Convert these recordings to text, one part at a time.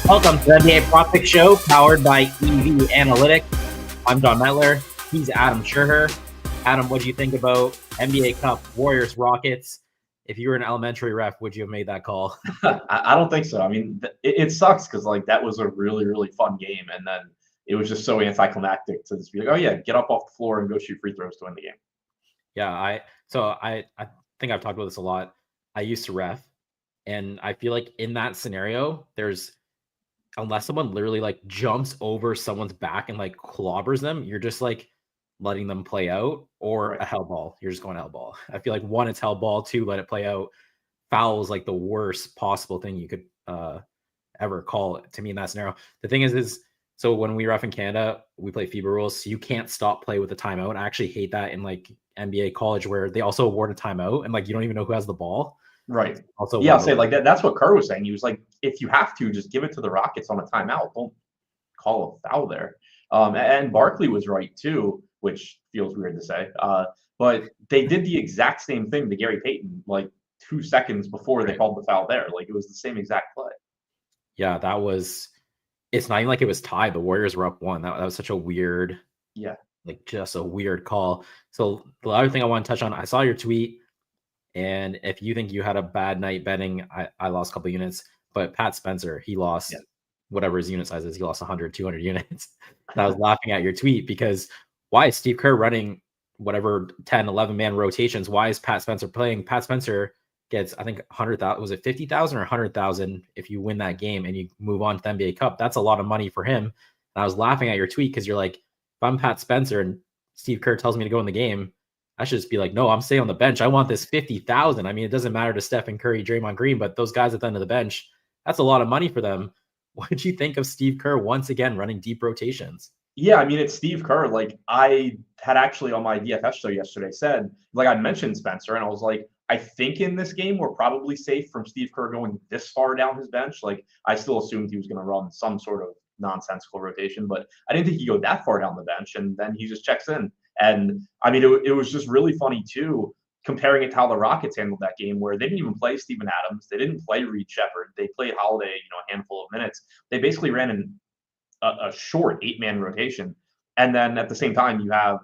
Welcome to the NBA Prop Pick Show, powered by EV Analytics. I'm John Metler. He's Adam Scherher. Adam, what do you think about NBA Cup, Warriors, Rockets? If you were an elementary ref, would you have made that call? I don't think so. I mean, it sucks because like that was a really, really fun game, and then it was just so anticlimactic to just be like, oh yeah, get up off the floor and go shoot free throws to win the game. Yeah, I think I've talked about this a lot. I used to ref, and I feel like in that scenario, unless someone literally like jumps over someone's back and like clobbers them, you're just like letting them play out, or Right. a hell ball. You're just going hell ball. I feel like one, it's hell ball. Two, let it play out. Foul is like the worst possible thing you could ever call to me in that scenario. The thing is so when we ref in Canada, we play FIBA rules. So you can't stop play with a timeout. I actually hate that in like NBA college where they also award a timeout and like you don't even know who has the ball. Right. Also, Yeah, I'll say like that. That's what Kerr was saying. He was like, if you have to, just give it to the Rockets on a timeout. Don't call a foul there. And Barkley was right too, which feels weird to say. But they did the exact same thing to Gary Payton like 2 seconds before they called the foul there. Like it was the same exact play. Yeah, it's not even like it was tied. The Warriors were up one. That was such a weird, like just a weird call. So the other thing I want to touch on, I saw your tweet, and if you think you had a bad night betting, I lost a couple units, but Pat Spencer, he lost whatever his unit size is. He lost 100, 200 units. And I was laughing at your tweet because why is Steve Kerr running whatever 10, 11 man rotations? Why is Pat Spencer playing? Pat Spencer gets, I think, 100,000. Was it 50,000 or 100,000 if you win that game and you move on to the NBA Cup? That's a lot of money for him. And I was laughing at your tweet because you're like, if I'm Pat Spencer and Steve Kerr tells me to go in the game, I should just be like, no, I'm staying on the bench. I want this 50,000. I mean, it doesn't matter to Stephen Curry, Draymond Green, but those guys at the end of the bench, that's a lot of money for them. What did you think of Steve Kerr once again running deep rotations? Yeah, I mean, it's Steve Kerr. Like I had actually on my DFS show yesterday said, like I mentioned Spencer, and I was like, I think in this game we're probably safe from Steve Kerr going this far down his bench. Like I still assumed he was going to run some sort of nonsensical rotation, but I didn't think he'd go that far down the bench. And then he just checks in. And I mean, it was just really funny too, comparing it to how the Rockets handled that game, where they didn't even play Steven Adams, they didn't play Reed Shepherd, they played Holiday, a handful of minutes. They basically ran a short 8-man rotation. And then at the same time, you have,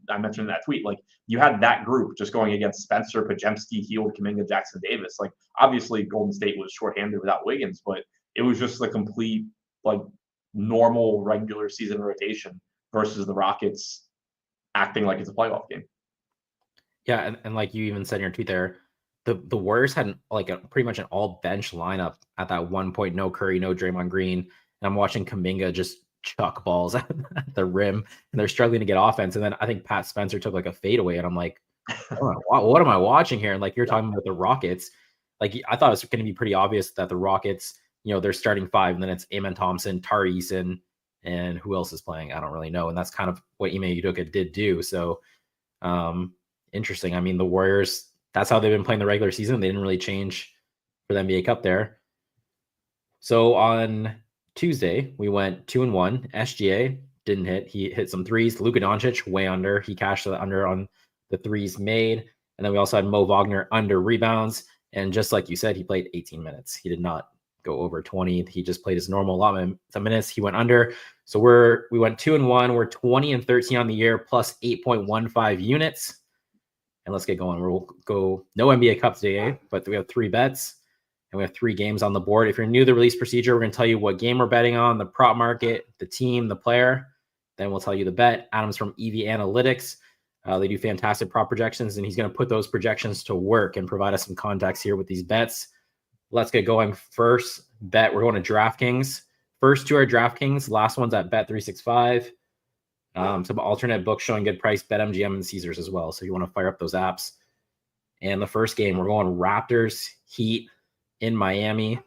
I mentioned in that tweet, like you had that group just going against Spencer, Podziemski, Hield, Kuminga, Jackson Davis. Like obviously Golden State was shorthanded without Wiggins, but it was just the complete like normal regular season rotation versus the Rockets acting like it's a playoff game. Yeah, and like you even said in your tweet there, the Warriors had pretty much an all bench lineup at that one point. No Curry, no Draymond Green, and I'm watching Kuminga just chuck balls at the rim, and they're struggling to get offense. And then I think Pat Spencer took like a fadeaway, and I'm like, what am I watching here? And like you're talking about the Rockets, like I thought it was going to be pretty obvious that the Rockets, they're starting five, and then it's Amen Thompson, Tari Eason, and who else is playing? I don't really know. And that's kind of what Ime Udoka did do. So interesting. I mean, the Warriors, that's how they've been playing the regular season. They didn't really change for the NBA Cup there. So on Tuesday, we went 2-1. SGA didn't hit. He hit some threes. Luka Doncic way under. He cashed the under on the threes made. And then we also had Mo Wagner under rebounds. And just like you said, he played 18 minutes. He did not go over 20. He just played his normal allotment of minutes. He went under. So we went 2-1. We're 20-13 on the year, plus 8.15 units. And let's get going. We'll go no NBA Cup today, but we have 3 bets. And we have 3 games on the board. If you're new to the release procedure, we're going to tell you what game we're betting on, the prop market, the team, the player. Then we'll tell you the bet. Adam's from EV Analytics. They do fantastic prop projections, and he's going to put those projections to work and provide us some context here with these bets. Let's get going. First bet, we're going to DraftKings. First 2 are DraftKings. Last one's at Bet365. Some alternate books showing good price, BetMGM and Caesars as well. So you want to fire up those apps. And the first game, we're going Raptors, Heat in Miami.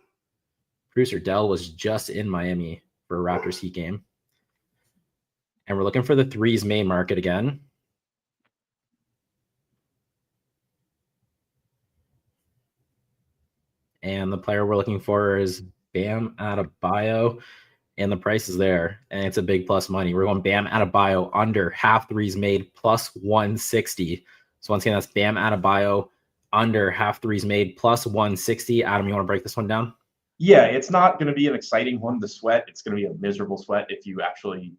Producer Dell was just in Miami for a Raptors Heat game. And we're looking for the threes main market again. And the player we're looking for is Bam Adebayo. And the price is there. And it's a big plus money. We're going Bam Adebayo under half threes made plus 160. So once again, that's Bam Adebayo under half threes made plus 160. Adam, you want to break this one down? Yeah, it's not going to be an exciting one to sweat. It's going to be a miserable sweat if you actually,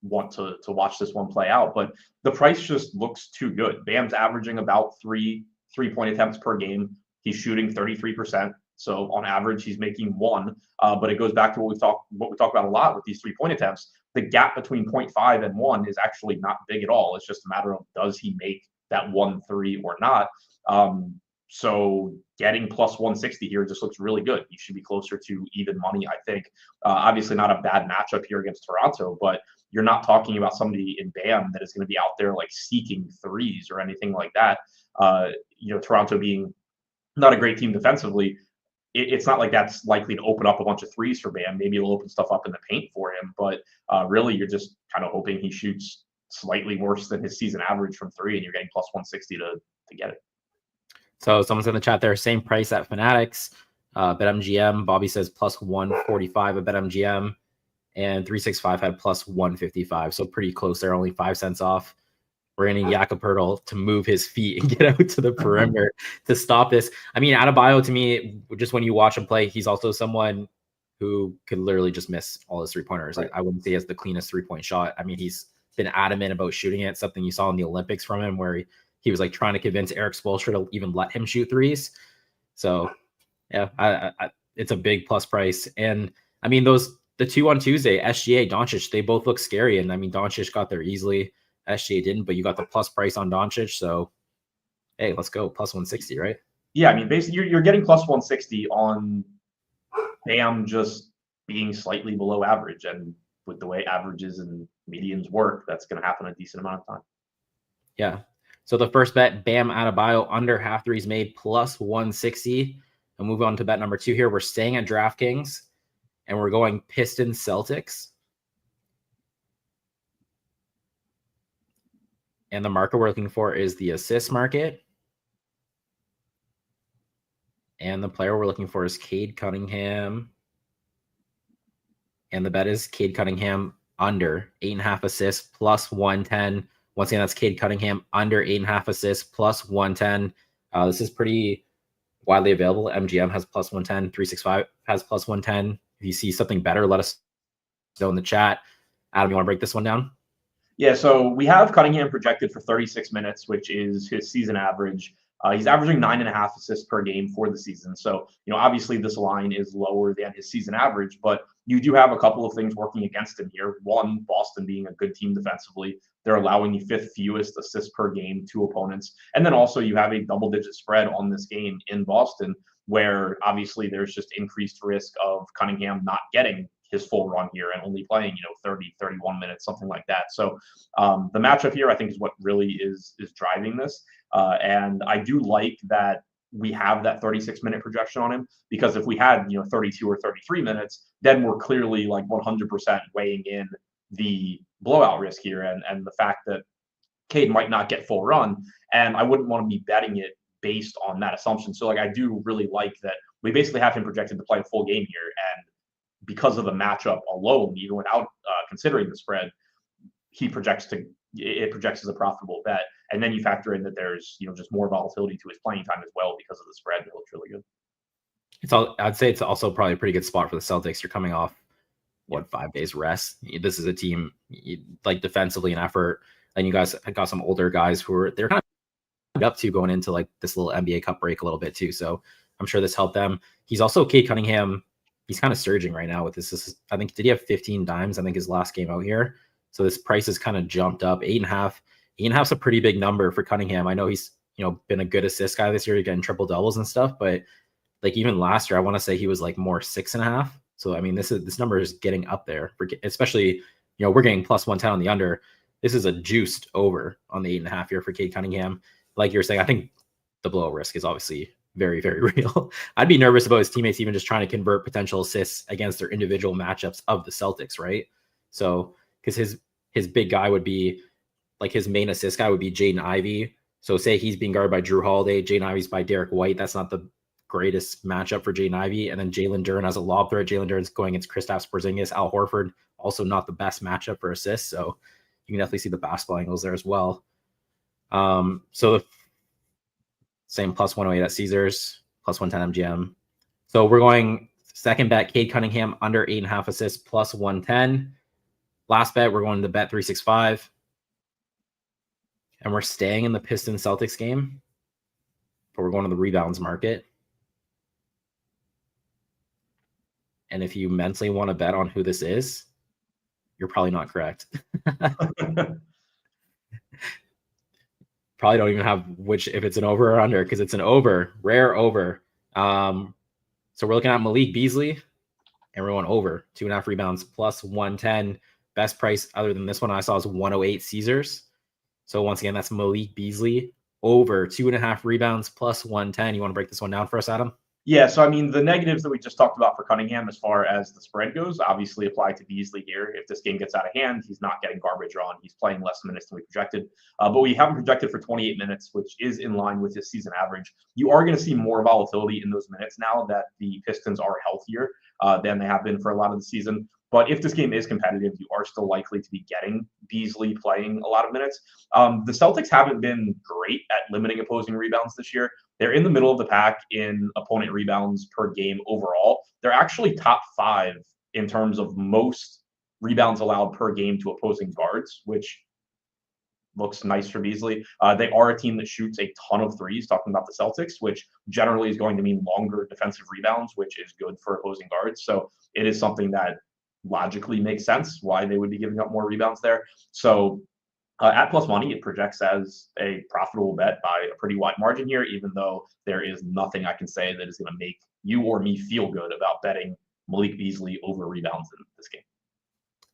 want to watch this one play out. But the price just looks too good. Bam's averaging about 3 3-point attempts per game. He's shooting 33%. So on average, he's making one. But it goes back to what we talk about a lot with these 3-point attempts. The gap between point 0.5 and one is actually not big at all. It's just a matter of does he make that 1 3 or not. So getting plus 160 here just looks really good. You should be closer to even money, I think. Obviously, not a bad matchup here against Toronto, but you're not talking about somebody in Bam that is going to be out there like seeking threes or anything like that. Toronto being not a great team defensively, it's not like that's likely to open up a bunch of threes for Bam. Maybe it'll open stuff up in the paint for him, but really, you're just kind of hoping he shoots slightly worse than his season average from three, and you're getting plus 160 to get it. So someone's in the chat there, same price at Fanatics. BetMGM, Bobby says plus 145 at BetMGM, and 365 had plus 155. So pretty close there, only 5 cents off. We're going to need Jakob Poeltl to move his feet and get out to the perimeter to stop this. I mean, Adebayo, to me, just when you watch him play, he's also someone who could literally just miss all his 3-pointers. Right. Like, I wouldn't say he has the cleanest 3-point shot. I mean, he's been adamant about shooting it, something you saw in the Olympics from him where he was like trying to convince Eric Spoelstra to even let him shoot threes. So yeah, it's a big plus price. And I mean, the 2 on Tuesday, SGA, Doncic, they both look scary. And I mean, Doncic got there easily. SGA didn't, but you got the plus price on Doncic. So hey, let's go. Plus 160, right? Yeah, I mean, basically, you're getting plus 160 on Bam just being slightly below average. And with the way averages and medians work, that's going to happen a decent amount of time. Yeah. So the first bet, Bam Adebayo under half threes made plus 160. And move on to bet number 2 here. We're staying at DraftKings and we're going Pistons Celtics. And the market we're looking for is the assist market. And the player we're looking for is Cade Cunningham. And the bet is Cade Cunningham under 8.5 assists plus 110. Once again, that's Cade Cunningham under 8.5 assists plus 110. This is pretty widely available. MGM has plus 110. 365 has plus 110. If you see something better, let us know in the chat. Adam, you want to break this one down? Yeah, so we have Cunningham projected for 36 minutes, which is his season average. He's averaging 9.5 assists per game for the season. So, obviously this line is lower than his season average, but you do have a couple of things working against him here. One, Boston being a good team defensively. They're allowing the 5th fewest assists per game to opponents. And then also you have a double-digit spread on this game in Boston, where obviously there's just increased risk of Cunningham not getting his full run here and only playing 30 31 minutes, something like that. So the matchup here I think is what really is driving this, and I do like that we have that 36-minute projection on him, because if we had 32 or 33 minutes, then we're clearly like 100% weighing in the blowout risk here and the fact that Cade might not get full run, and I wouldn't want to be betting it based on that assumption. So like I do really like that we basically have him projected to play a full game here, and because of the matchup alone, even without considering the spread, it projects as a profitable bet. And then you factor in that there's just more volatility to his playing time as well because of the spread. It looks really good. I'd say it's also probably a pretty good spot for the Celtics. You're coming off 5 days rest. This is a team like defensively and effort. And you guys got some older guys they're kind of up to going into like this little NBA Cup break a little bit too. So I'm sure this helped them. He's also Cade Cunningham. He's kind of surging right now with this. I think, did he have 15 dimes? I think his last game out here. So this price has kind of jumped up. 8.5. 8.5's a pretty big number for Cunningham. I know he's, been a good assist guy this year, getting triple doubles and stuff, but like even last year, I want to say he was like more 6.5. So, I mean, this number is getting up there, especially, we're getting plus 110 on the under. This is a juiced over on the 8.5 here for Cade Cunningham. Like you're saying, I think the blow risk is obviously very, very real. I'd be nervous about his teammates even just trying to convert potential assists against their individual matchups of the Celtics, right? So, because his big guy would be, like his main assist guy would be Jaden Ivey. So say he's being guarded by Drew Holiday, Jaden Ivey's by Derek White. That's not the greatest matchup for Jaden Ivey. And then Jalen Duren has a lob threat. Jalen Duren's going against Kristaps Porzingis. Al Horford, also not the best matchup for assists. So you can definitely see the basketball angles there as well. So the same plus 108 at Caesars, plus 110 MGM. So we're going Second bet, Cade Cunningham under 8.5 assists plus 110. Last bet, we're going to bet 365. And we're staying in the Pistons Celtics game, but we're going to the rebounds market. And if you mentally want to bet on who this is, you're probably not correct. Probably don't even have if it's an over or under, because it's an over, rare over. So we're looking at Malik Beasley, and we're going over 2.5 rebounds plus 110. Best price other than this one I saw is 108 Caesars. So once again, that's Malik Beasley over 2.5 rebounds plus 110. You want to break this one down for us, Adam? Yeah, so I mean, the negatives that we just talked about for Cunningham as far as the spread goes obviously apply to Beasley here. If this game gets out of hand, he's not getting garbage on. He's playing less minutes than we projected. But we have him projected for 28 minutes, which is in line with his season average. You are going to see more volatility in those minutes now that the Pistons are healthier than they have been for a lot of the season. But if this game is competitive, you are still likely to be getting Beasley playing a lot of minutes. The Celtics haven't been great at limiting opposing rebounds this year. They're in the middle of the pack in opponent rebounds per game overall. They're actually top 5 in terms of most rebounds allowed per game to opposing guards, which looks nice for Beasley. They are a team that shoots a ton of threes, talking about the Celtics, which generally is going to mean longer defensive rebounds, which is good for opposing guards. So it is something that logically makes sense why they would be giving up more rebounds there. So at plus money, it projects as a profitable bet by a pretty wide margin here, even though there is nothing I can say that is going to make you or me feel good about betting Malik Beasley over rebounds in this game.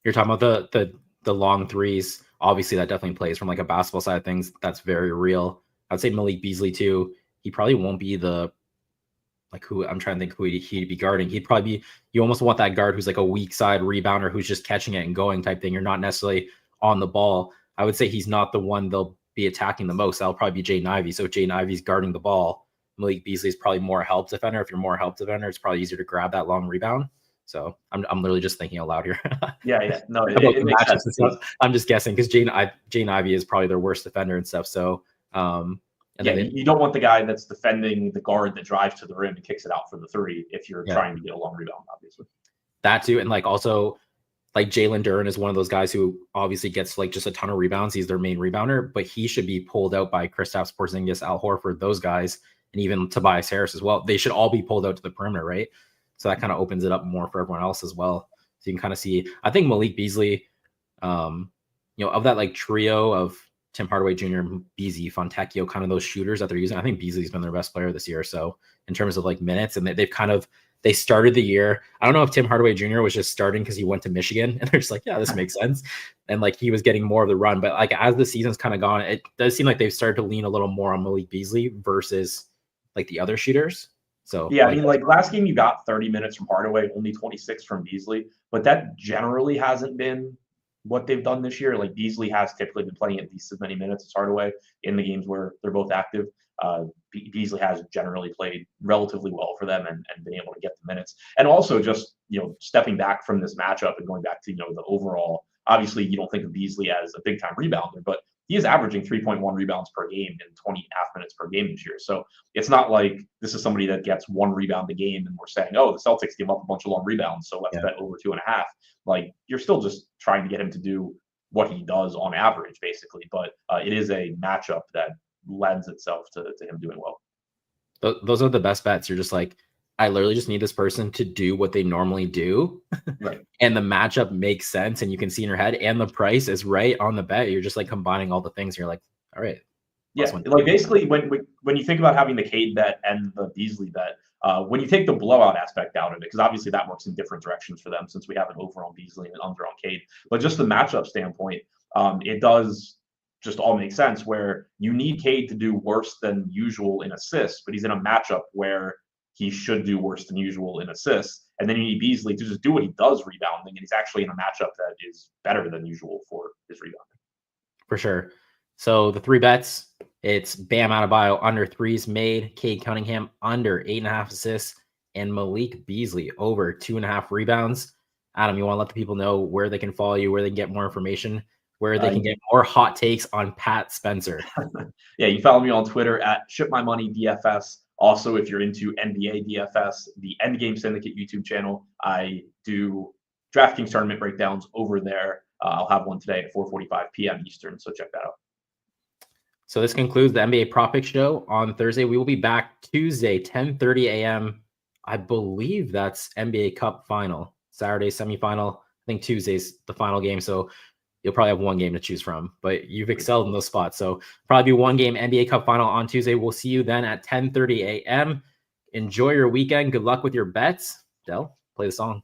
You're talking about the long threes. Obviously, that definitely plays from like a basketball side of things. That's very real. I'd say Malik Beasley too. He probably won't be who I'm trying to think who he'd be guarding. He'd probably be, you almost want that guard who's like a weak side rebounder who's just catching it and going type thing. You're not necessarily on the ball. I would say he's not the one they'll be attacking the most. That'll probably be Jaden Ivey. So if Jaden Ivey's guarding the ball, Malik Beasley is probably more help defender. If you're more help defender, it's probably easier to grab that long rebound. So I'm literally just thinking aloud here. Yeah. No, it makes sense. I'm just guessing because Jaden Ivey is probably their worst defender and stuff. So you don't want the guy that's defending the guard that drives to the rim and kicks it out for the three if you're trying to get a long rebound, obviously. That too, and also Jalen Duren is one of those guys who obviously gets just a ton of rebounds. He's their main rebounder, but he should be pulled out by Kristaps Porzingis, Al Horford, those guys, and even Tobias Harris as well. They should all be pulled out to the perimeter, right? So that kind of opens it up more for everyone else as well. So you can kind of see, I think Malik Beasley, of that trio of Tim Hardaway Jr., Beasley, Fontecchio, kind of those shooters that they're using, I think Beasley's been their best player this year. So in terms of minutes, and they started the year. I don't know if Tim Hardaway Jr. was just starting because he went to Michigan and they're just this makes sense. And he was getting more of the run. But as the season's kind of gone, it does seem like they've started to lean a little more on Malik Beasley versus the other shooters. So yeah, I mean, last game you got 30 minutes from Hardaway, only 26 from Beasley, but that generally hasn't been what they've done this year. Beasley has typically been playing at least as many minutes as Hardaway in the games where they're both active. Beasley has generally played relatively well for them and been able to get the minutes. And also just, stepping back from this matchup and going back to, the overall, obviously you don't think of Beasley as a big time rebounder, but he is averaging 3.1 rebounds per game in 20.5 minutes per game this year. So it's not like this is somebody that gets 1 rebound a game and we're saying, oh, the Celtics give up a bunch of long rebounds, so let's bet over 2.5. You're still just trying to get him to do what he does on average, basically. But it is a matchup that lends itself to him doing well. Those are the best bets. You're just I literally just need this person to do what they normally do. Right. And the matchup makes sense and you can see in your head and the price is right on the bet. You're just combining all the things. You're all right. Yeah. Basically when you think about having the Cade bet and the Beasley bet, when you take the blowout aspect out of it, because obviously that works in different directions for them since we have an over on Beasley and an under on Cade, but just the matchup standpoint, it does just all make sense where you need Cade to do worse than usual in assists, but he's in a matchup where he should do worse than usual in assists. And then you need Beasley to just do what he does rebounding, and he's actually in a matchup that is better than usual for his rebounding. For sure. So the 3 bets, it's Bam Adebayo under 3s made, Cade Cunningham under 8.5 assists, and Malik Beasley over 2.5 rebounds. Adam, you want to let the people know where they can follow you, where they can get more information, where they can get more hot takes on Pat Spencer? Yeah, you follow me on Twitter at ShipMyMoneyDFS. Also, if you're into NBA DFS, the Endgame Syndicate YouTube channel, I do DraftKings tournament breakdowns over there. I'll have one today at 4:45 p.m. Eastern, so check that out. So this concludes the NBA Prop Pick Show on Thursday. We will be back Tuesday, 10:30 a.m. I believe that's NBA Cup final. Saturday semifinal. I think Tuesday's the final game. So you'll probably have one game to choose from, but you've excelled in those spots. So probably be one game NBA Cup final on Tuesday. We'll see you then at 10:30 a.m. Enjoy your weekend. Good luck with your bets. Del, play the song.